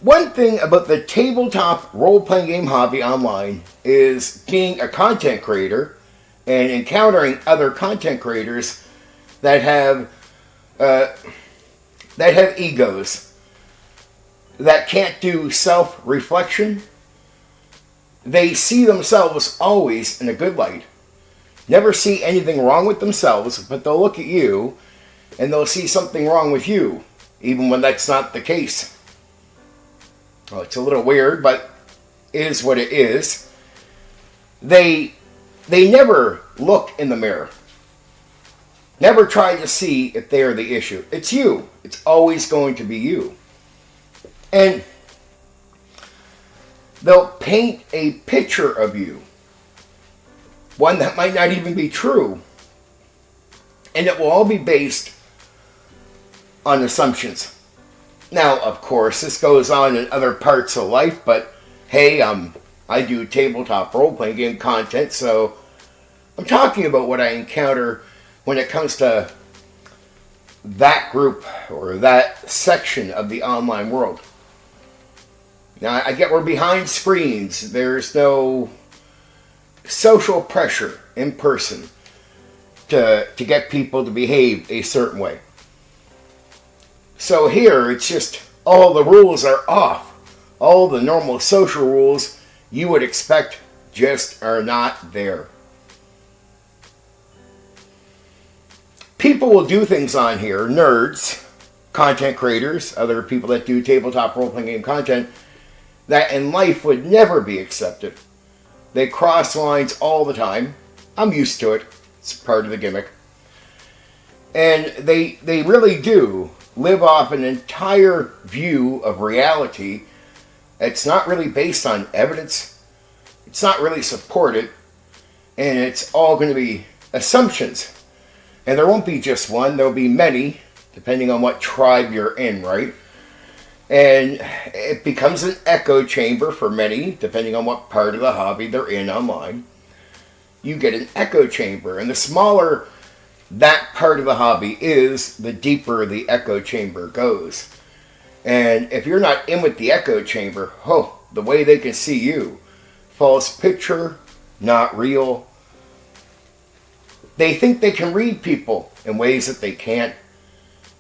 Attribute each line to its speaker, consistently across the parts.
Speaker 1: One thing about the tabletop role-playing game hobby online is being a content creator and encountering other content creators that have egos, that can't do self-reflection. They see themselves always in a good light, never see anything wrong with themselves, but they'll look at you and they'll see something wrong with you, even when that's not the case. Well, it's a little weird, but it is what it is. They never look in the mirror. Never try to see if they are the issue. It's you. It's always going to be you. And they'll paint a picture of you, one that might not even be true. And it will all be based on assumptions. Now, of course, this goes on in other parts of life, but hey, I do tabletop role-playing game content, so I'm talking about what I encounter when it comes to that group or that section of the online world. Now, I get we're behind screens. There's no social pressure in person to get people to behave a certain way. So here, it's just all the rules are off. All the normal social rules you would expect just are not there. People will do things on here, nerds, content creators, other people that do tabletop role-playing game content, that in life would never be accepted. They cross lines all the time. I'm used to it. It's part of the gimmick. And they really do live off an entire view of reality. It's not really based on evidence. It's not really supported. And it's all going to be assumptions. And there won't be just one. There'll be many, depending on what tribe you're in, right? And it becomes an echo chamber for many, depending on what part of the hobby they're in online. You get an echo chamber. And the smaller that part of the hobby is, the deeper the echo chamber goes. And if you're not in with the echo chamber, the way they can see you, false picture, not real. They think they can read people in ways that they can't.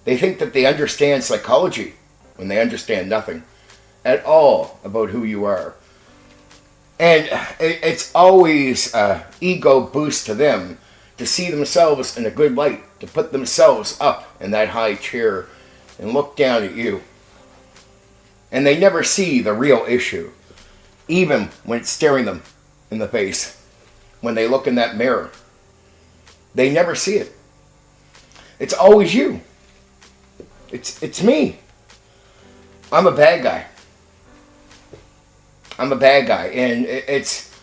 Speaker 1: They think that they understand psychology when they understand nothing at all about who you are. And it's always an ego boost to them to see themselves in a good light, to put themselves up in that high chair and look down at you. And they never see the real issue, even when it's staring them in the face. When they look in that mirror, they never see it. It's always you. It's me. I'm a bad guy. I'm a bad guy. And it's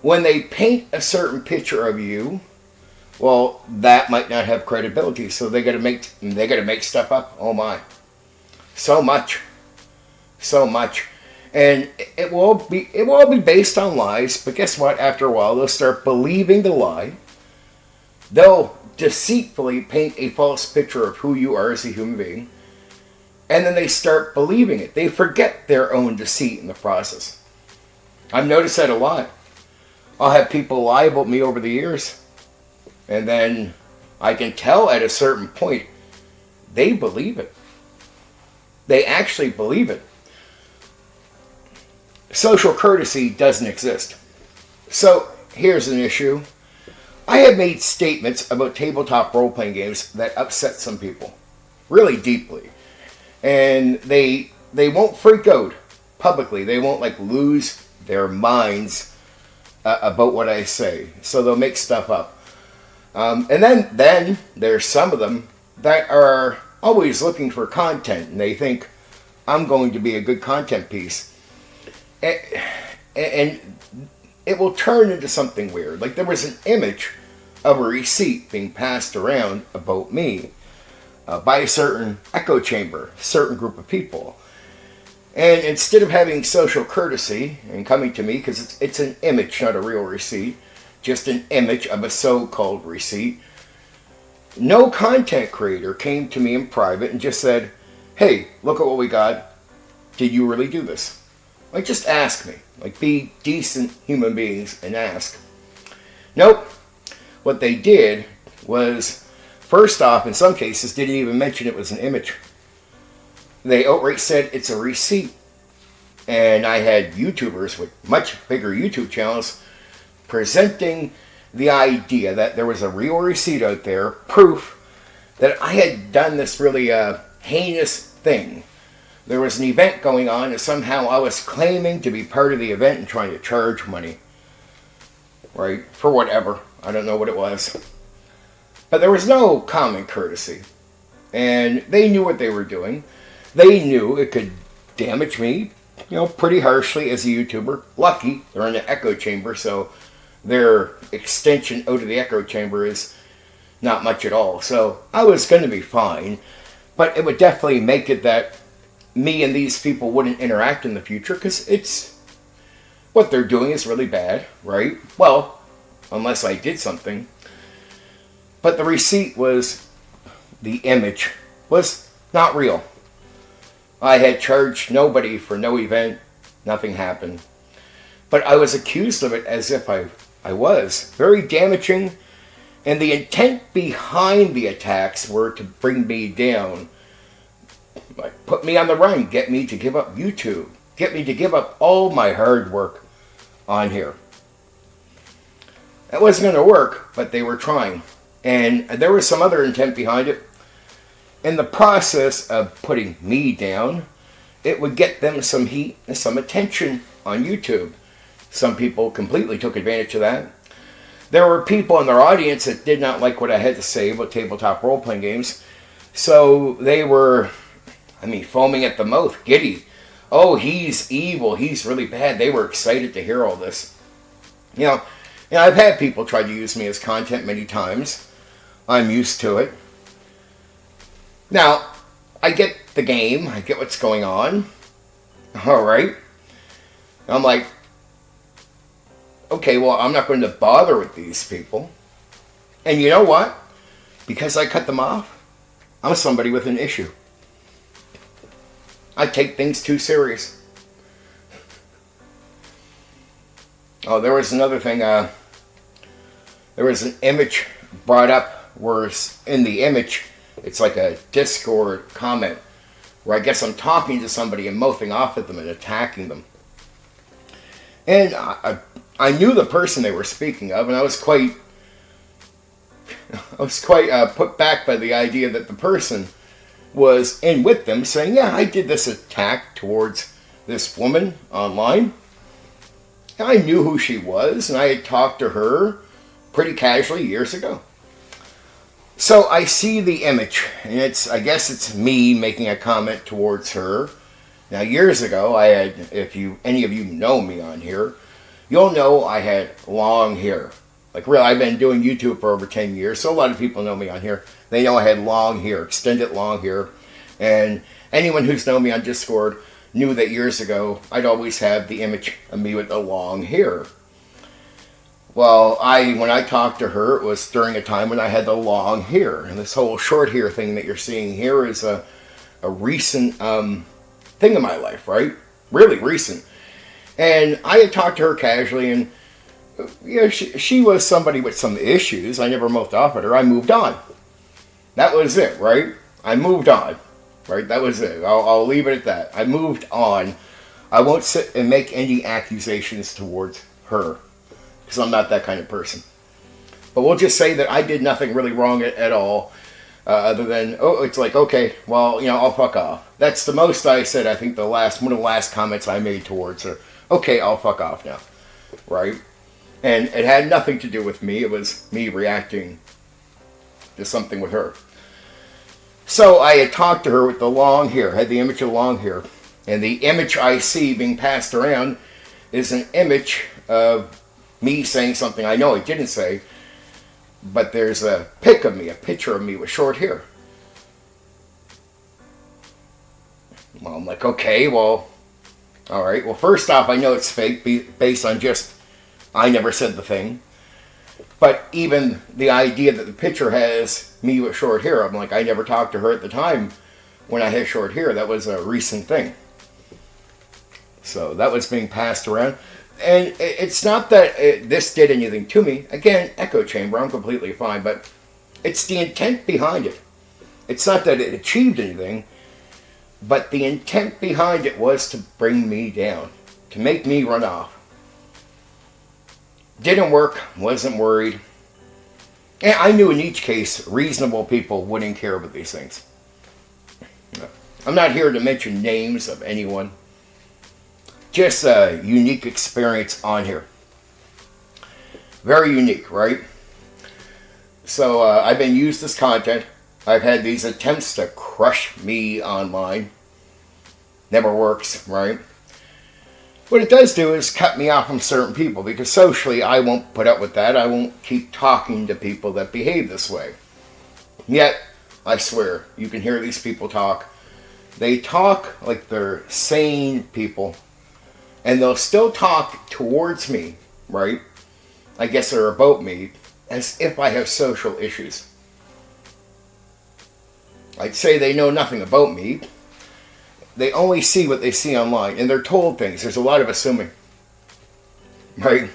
Speaker 1: when they paint a certain picture of you, well, that might not have credibility, so they got to make stuff up. Oh my, so much, and it will all be based on lies. But guess what? After a while, they'll start believing the lie. They'll deceitfully paint a false picture of who you are as a human being, and then they start believing it. They forget their own deceit in the process. I've noticed that a lot. I'll have people lie about me over the years. And then I can tell at a certain point, they believe it. They actually believe it. Social courtesy doesn't exist. So here's an issue. I have made statements about tabletop role-playing games that upset some people really deeply. And they won't freak out publicly. They won't lose their minds about what I say. So they'll make stuff up. And then there's some of them that are always looking for content, and they think I'm going to be a good content piece. And it will turn into something weird. Like there was an image of a receipt being passed around about me by a certain echo chamber, a certain group of people. And instead of having social courtesy and coming to me, because it's an image, not a real receipt, just an image of a so-called receipt, no content creator came to me in private and just said, hey, look at what we got. did you really do this? Like, just ask me. Like, be decent human beings and ask. Nope. What they did was, first off, in some cases, didn't even mention it was an image. They outright said it's a receipt. And I had YouTubers with much bigger YouTube channels presenting the idea that there was a real receipt out there, proof that I had done this really heinous thing. There was an event going on and somehow I was claiming to be part of the event and trying to charge money. Right? For whatever. I don't know what it was. But there was no common courtesy. And they knew what they were doing. They knew it could damage me, pretty harshly as a YouTuber. Lucky, they're in an echo chamber, so their extension out of the echo chamber is not much at all. So I was going to be fine. But it would definitely make it that me and these people wouldn't interact in the future, because what they're doing is really bad, right? Well, unless I did something. But the receipt the image was not real. I had charged nobody for no event. Nothing happened. But I was accused of it as if I was. Very damaging. And the intent behind the attacks were to bring me down. Like, put me on the run. Get me to give up YouTube. Get me to give up all my hard work on here. That wasn't going to work, but they were trying. And there was some other intent behind it. In the process of putting me down, it would get them some heat and some attention on YouTube. Some people completely took advantage of that. There were people in their audience that did not like what I had to say about tabletop role-playing games. So they were, foaming at the mouth, giddy. Oh, he's evil, he's really bad. They were excited to hear all this. I've had people try to use me as content many times. I'm used to it. Now, I get the game. I get what's going on. All right. I'm like, okay, well, I'm not going to bother with these people. And you know what? Because I cut them off, I'm somebody with an issue. I take things too serious. Oh, there was another thing. There was an image brought up where in the image, it's like a Discord comment where I guess I'm talking to somebody and mouthing off at them and attacking them. And I knew the person they were speaking of, and I was quite put back by the idea that the person was in with them saying, yeah, I did this attack towards this woman online. And I knew who she was, and I had talked to her pretty casually years ago. So I see the image, and I guess it's me making a comment towards her. Now, years ago, I had, if any of you know me on here, you'll know I had long hair. Like, really, I've been doing YouTube for over 10 years, so a lot of people know me on here. They know I had long hair, extended long hair. And anyone who's known me on Discord knew that years ago, I'd always have the image of me with the long hair. Well, when I talked to her, it was during a time when I had the long hair. And this whole short hair thing that you're seeing here is a recent thing in my life, right? Really recent. And I had talked to her casually, and she was somebody with some issues. I never mouthed off at her. I moved on. That was it, right? I moved on, right? That was it. I'll leave it at that. I moved on. I won't sit and make any accusations towards her, because I'm not that kind of person. But we'll just say that I did nothing really wrong at all, other than, it's like, okay, well, I'll fuck off. That's the most I said. I think one of the last comments I made towards her. Okay, I'll fuck off now, right? And it had nothing to do with me. It was me reacting to something with her. So I had talked to her with the long hair, had the image of long hair. And the image I see being passed around is an image of me saying something I know I didn't say, but there's a picture of me with short hair. Well, I'm like, okay, well, all right. Well, first off, I know it's fake based on just, I never said the thing. But even the idea that the picture has me with short hair, I'm like, I never talked to her at the time when I had short hair. That was a recent thing. So that was being passed around. And it's not that this did anything to me. Again, echo chamber, I'm completely fine. But it's the intent behind it. It's not that it achieved anything. But the intent behind it was to bring me down. To make me run off. Didn't work. Wasn't worried. And I knew in each case, reasonable people wouldn't care about these things. I'm not here to mention names of anyone. Just a unique experience on here. Very unique, right? So I've been used as content. I've had these attempts to crush me online. Never works, right? What it does do is cut me off from certain people, because socially I won't put up with that. I won't keep talking to people that behave this way. Yet, I swear, you can hear these people talk. They talk like they're sane people. And they'll still talk towards me, right? I guess they're about me, as if I have social issues. I'd say they know nothing about me. They only see what they see online, and they're told things. There's a lot of assuming, right?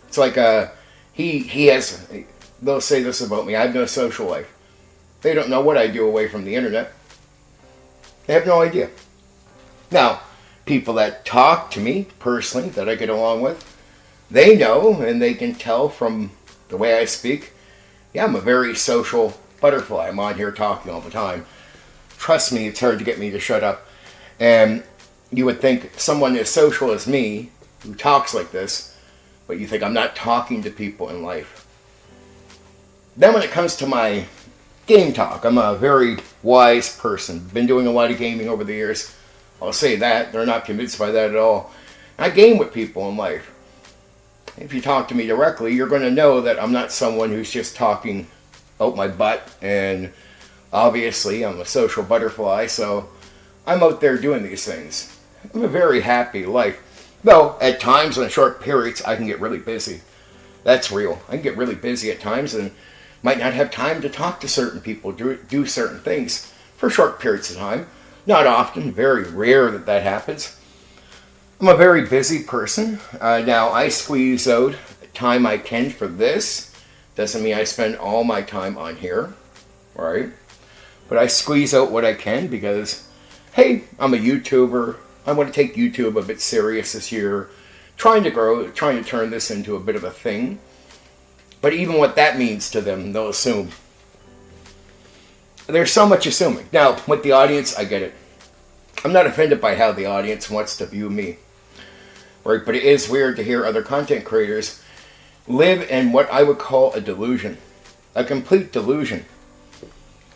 Speaker 1: It's like he has. They'll say this about me. I have no social life. They don't know what I do away from the internet. They have no idea. Now, people that talk to me personally, that I get along with, they know, and they can tell from the way I speak. Yeah, I'm a very social butterfly. I'm on here talking all the time. Trust me, it's hard to get me to shut up. And you would think someone as social as me, who talks like this, but you think I'm not talking to people in life. Then when it comes to my game talk, I'm a very wise person. Been doing a lot of gaming over the years. I'll say that. They're not convinced by that at all. I game with people in life. If you talk to me directly, you're going to know that I'm not someone who's just talking out my butt. And obviously, I'm a social butterfly, so I'm out there doing these things. I'm a very happy life. Though, at times, on short periods, I can get really busy. That's real. I can get really busy at times and might not have time to talk to certain people, do certain things for short periods of time. Not often, very rare that happens. I'm a very busy person. Now, I squeeze out time I can for this. Doesn't mean I spend all my time on here, right? But I squeeze out what I can because, hey, I'm a YouTuber. I want to take YouTube a bit serious this year. Trying to grow, trying to turn this into a bit of a thing. But even what that means to them, they'll assume. There's so much assuming. Now, with the audience, I get it. I'm not offended by how the audience wants to view me. Right? But it is weird to hear other content creators live in what I would call a delusion. A complete delusion.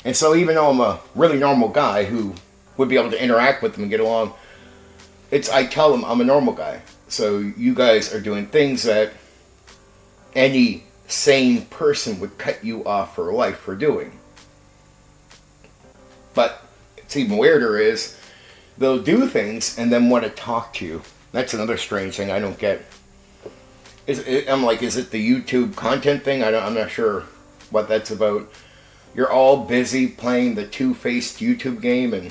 Speaker 1: And so even though I'm a really normal guy who would be able to interact with them and get along, I tell them I'm a normal guy. So you guys are doing things that any sane person would cut you off for life for doing. But it's even weirder is they'll do things and then want to talk to you. That's another strange thing I don't get. I'm like, is it the YouTube content thing? I'm not sure what that's about. You're all busy playing the two-faced YouTube game and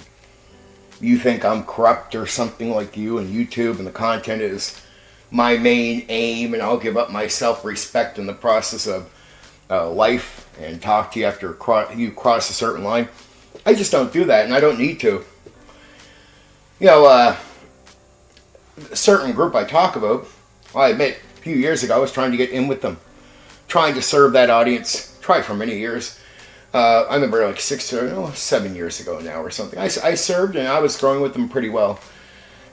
Speaker 1: you think I'm corrupt or something like you and YouTube and the content is my main aim and I'll give up my self-respect in the process of life and talk to you after you cross a certain line. I just don't do that and I don't need to. You know, a certain group I talk about, I admit, a few years ago I was trying to get in with them. Trying to serve that audience. Tried for many years. I remember like 7 years ago now or something. I served and I was growing with them pretty well.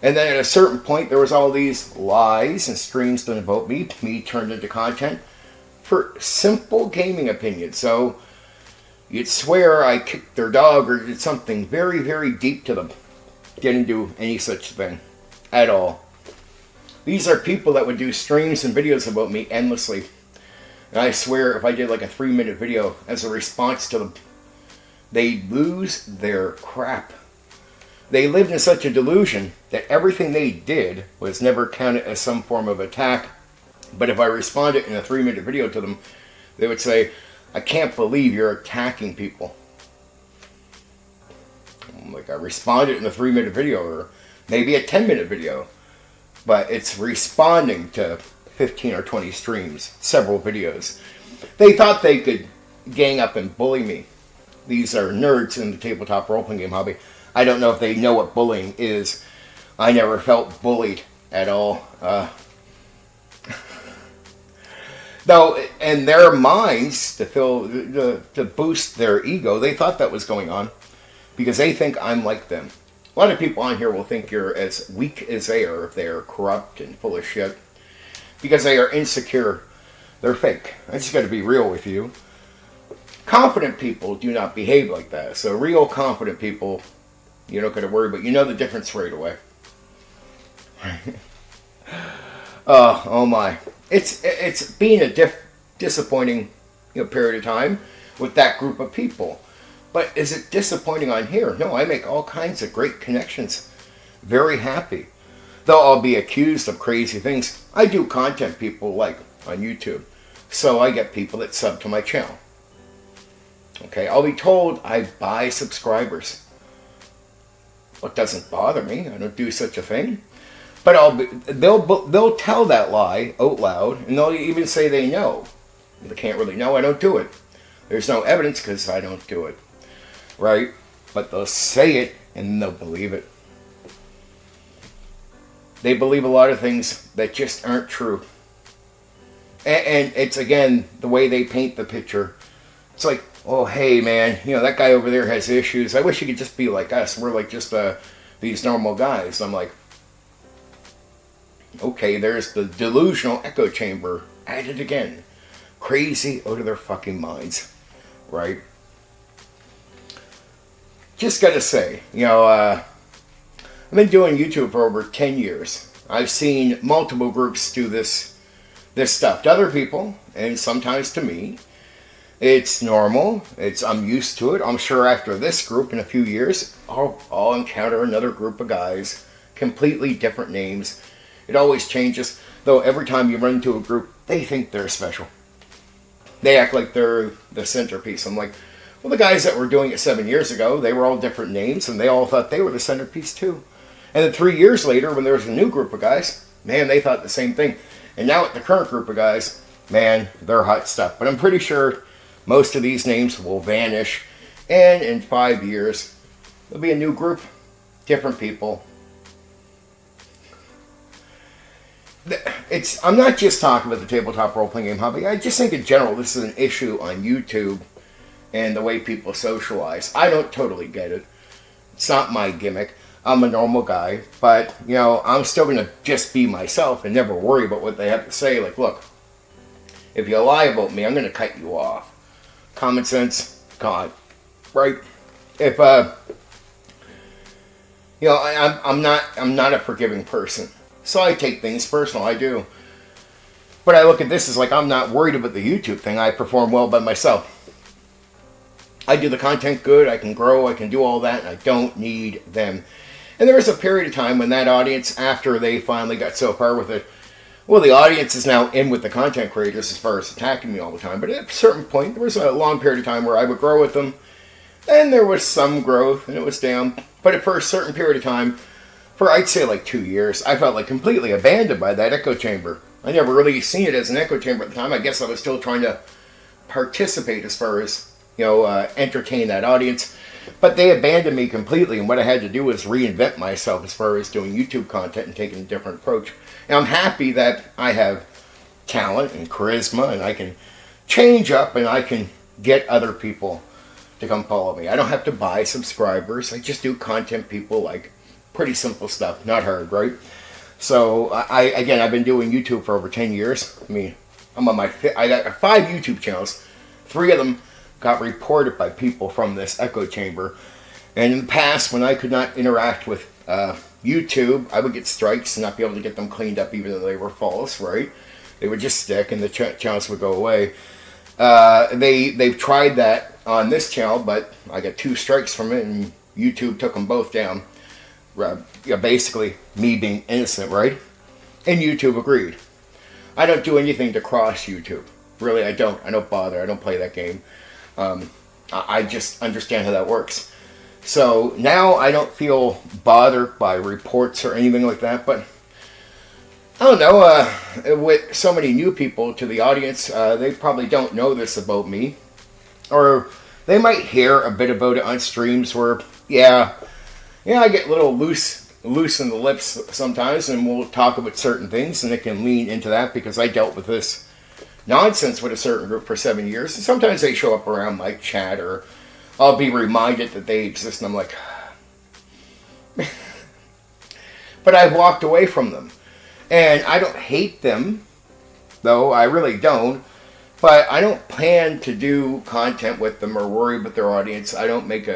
Speaker 1: And then at a certain point there was all these lies and streams done about me turned into content for simple gaming opinions. So you'd swear I kicked their dog or did something very, very deep to them. Didn't do any such thing at all. These are people that would do streams and videos about me endlessly. And I swear if I did like a 3-minute video as a response to them, they'd lose their crap. They lived in such a delusion that everything they did was never counted as some form of attack. But if I responded in a 3-minute video to them, they would say, I can't believe you're attacking people. Like I responded in a 3-minute video or maybe a 10-minute video, but it's responding to 15 or 20 streams, several videos. They thought they could gang up and bully me. These are nerds in the tabletop role-playing game hobby. I don't know if they know what bullying is. I never felt bullied at all. Though, in their minds, to boost their ego, they thought that was going on because they think I'm like them. A lot of people on here will think you're as weak as they are if they are corrupt and full of shit because they are insecure. They're fake. I just got to be real with you. Confident people do not behave like that. So real confident people, you don't got to worry, but you know the difference right away. Oh my! It's been a disappointing period of time with that group of people. But is it disappointing on here? No, I make all kinds of great connections. Very happy. Though I'll be accused of crazy things. I do content people like on YouTube. So I get people that sub to my channel. Okay, I'll be told I buy subscribers. Well, it doesn't bother me. I don't do such a thing. But they'll tell that lie out loud, and they'll even say they know. They can't really know. I don't do it. There's no evidence because I don't do it. Right? But they'll say it, and they'll believe it. They believe a lot of things that just aren't true. And it's, again, the way they paint the picture. It's like, oh, hey, man, that guy over there has issues. I wish he could just be like us. We're like just these normal guys. I'm like, okay, there's the delusional echo chamber at it again. Crazy out of their fucking minds. Right? Just gotta say, I've been doing YouTube for over 10 years. I've seen multiple groups do this stuff to other people, and sometimes to me. It's normal. I'm used to it. I'm sure after this group in a few years, I'll encounter another group of guys, completely different names. It always changes, though every time you run into a group, they think they're special. They act like they're the centerpiece. I'm like, well, the guys that were doing it 7 years ago, they were all different names, and they all thought they were the centerpiece too. And then 3 years later, when there was a new group of guys, man, they thought the same thing. And now at the current group of guys, man, they're hot stuff. But I'm pretty sure most of these names will vanish, and in 5 years, there'll be a new group, different people. I'm not just talking about the tabletop role-playing game hobby. I just think in general this is an issue on YouTube and the way people socialize. I don't totally get it. It's not my gimmick. I'm a normal guy, but, I'm still going to just be myself and never worry about what they have to say. Like, look, if you lie about me, I'm going to cut you off. Common sense, God, right? If, I'm not a forgiving person. So I take things personal, I do. But I look at this as like I'm not worried about the YouTube thing. I perform well by myself. I do the content good, I can grow, I can do all that, and I don't need them. And there was a period of time when that audience, after they finally got so far with it, well, the audience is now in with the content creators as far as attacking me all the time. But at a certain point, there was a long period of time where I would grow with them. Then there was some growth, and it was down. But for a certain period of time, for I'd say like 2 years, I felt like completely abandoned by that echo chamber. I never really seen it as an echo chamber at the time. I guess I was still trying to participate as far as, entertain that audience. But they abandoned me completely, and what I had to do was reinvent myself as far as doing YouTube content and taking a different approach. And I'm happy that I have talent and charisma, and I can change up, and I can get other people to come follow me. I don't have to buy subscribers. I just do content people like. Pretty simple stuff, not hard, right? So, I've been doing YouTube for over 10 years. I mean, I got 5 YouTube channels. 3 of them got reported by people from this echo chamber. And in the past, when I could not interact with YouTube, I would get strikes and not be able to get them cleaned up even though they were false, right? They would just stick and the channels would go away. They've tried that on this channel, but I got 2 strikes from it and YouTube took them both down. Basically me being innocent, right? And YouTube agreed. I don't do anything to cross YouTube. Really, I don't. I don't bother. I don't play that game. I just understand how that works. So now I don't feel bothered by reports or anything like that, but I don't know, with so many new people to the audience, they probably don't know this about me. Or they might hear a bit about it on streams where, yeah, I get a little loose in the lips sometimes, and we'll talk about certain things, and they can lean into that because I dealt with this nonsense with a certain group for 7 years. And sometimes they show up around my chat, or I'll be reminded that they exist, and I'm like, but I've walked away from them. And I don't hate them, though, I really don't. But I don't plan to do content with them or worry about their audience. I don't make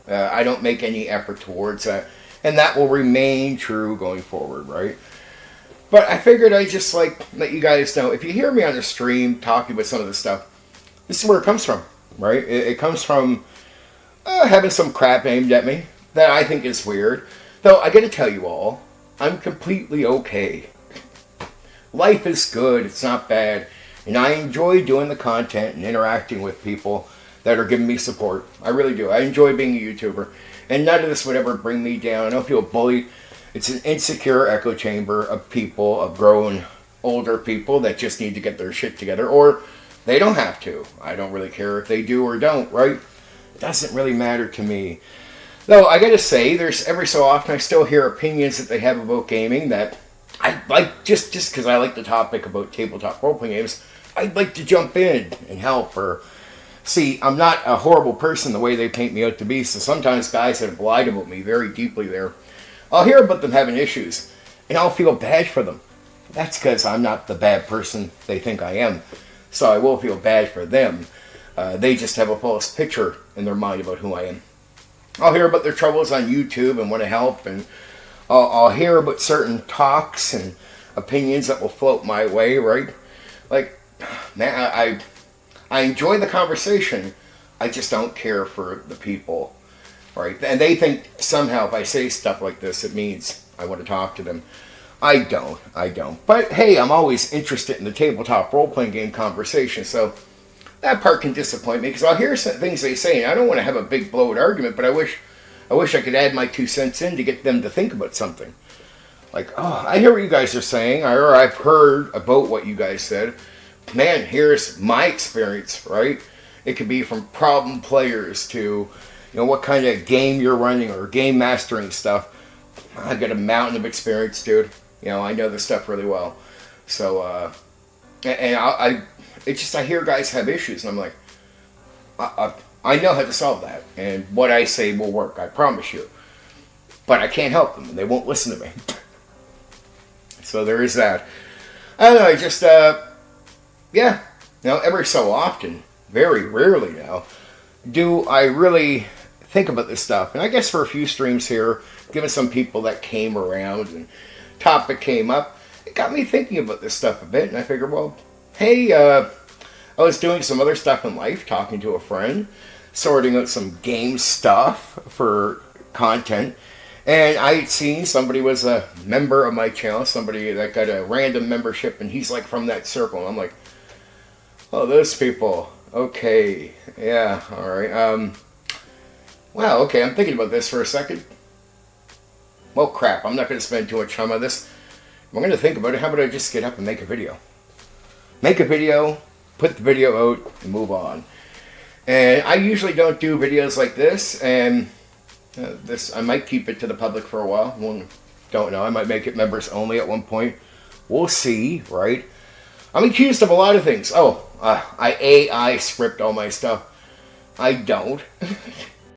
Speaker 1: any effort towards that, and that will remain true going forward, right? But I figured I'd just like let you guys know, if you hear me on the stream talking about some of this stuff, this is where it comes from, right? It comes from having some crap aimed at me that I think is weird. Though I got to tell you all, I'm completely okay. Life is good. It's not bad. And I enjoy doing the content and interacting with people that are giving me support. I really do. I enjoy being a YouTuber. And none of this would ever bring me down. I don't feel bullied. It's an insecure echo chamber of people, of grown, older people that just need to get their shit together. Or they don't have to. I don't really care if they do or don't, right? It doesn't really matter to me. Though, I gotta say, there's every so often I still hear opinions that they have about gaming that I like, just because I like the topic about tabletop role-playing games, I'd like to jump in and help. Or see, I'm not a horrible person the way they paint me out to be, so sometimes guys have lied about me very deeply there. I'll hear about them having issues, and I'll feel bad for them. That's because I'm not the bad person they think I am, so I will feel bad for them. They just have a false picture in their mind about who I am. I'll hear about their troubles on YouTube and want to help, and I'll hear about certain talks and opinions that will float my way, right? Like, man, I enjoy the conversation. I just don't care for the people, right? And they think somehow if I say stuff like this, it means I want to talk to them. I don't. But hey, I'm always interested in the tabletop role-playing game conversation, so that part can disappoint me because I'll hear some things they say, and I don't want to have a big blowout argument, but I wish I could add my 2 cents in to get them to think about something. Like, oh, I hear what you guys are saying, or I've heard about what you guys said. Man, here's my experience, right? It could be from problem players to, what kind of game you're running or game mastering stuff. I've got a mountain of experience, dude. I know this stuff really well. So, and I hear guys have issues, and I'm like, I know how to solve that, and what I say will work, I promise you. But I can't help them, and they won't listen to me. So there is that. I don't know, just, every so often, very rarely now, do I really think about this stuff. And I guess for a few streams here, given some people that came around and topic came up, it got me thinking about this stuff a bit, and I figured, well, hey, I was doing some other stuff in life, talking to a friend, sorting out some game stuff for content, and I'd seen somebody was a member of my channel, somebody that got a random membership, and he's like from that circle, and I'm like, oh, those people, okay, yeah, alright, wow, okay, I'm thinking about this for a second. Well, crap, I'm not going to spend too much time on this. If I'm going to think about it, how about I just get up and make a video? Make a video, put the video out, and move on. And I usually don't do videos like this, and I might keep it to the public for a while. Don't know, I might make it members only at one point. We'll see, right? I'm accused of a lot of things. Oh, I AI script all my stuff. I don't.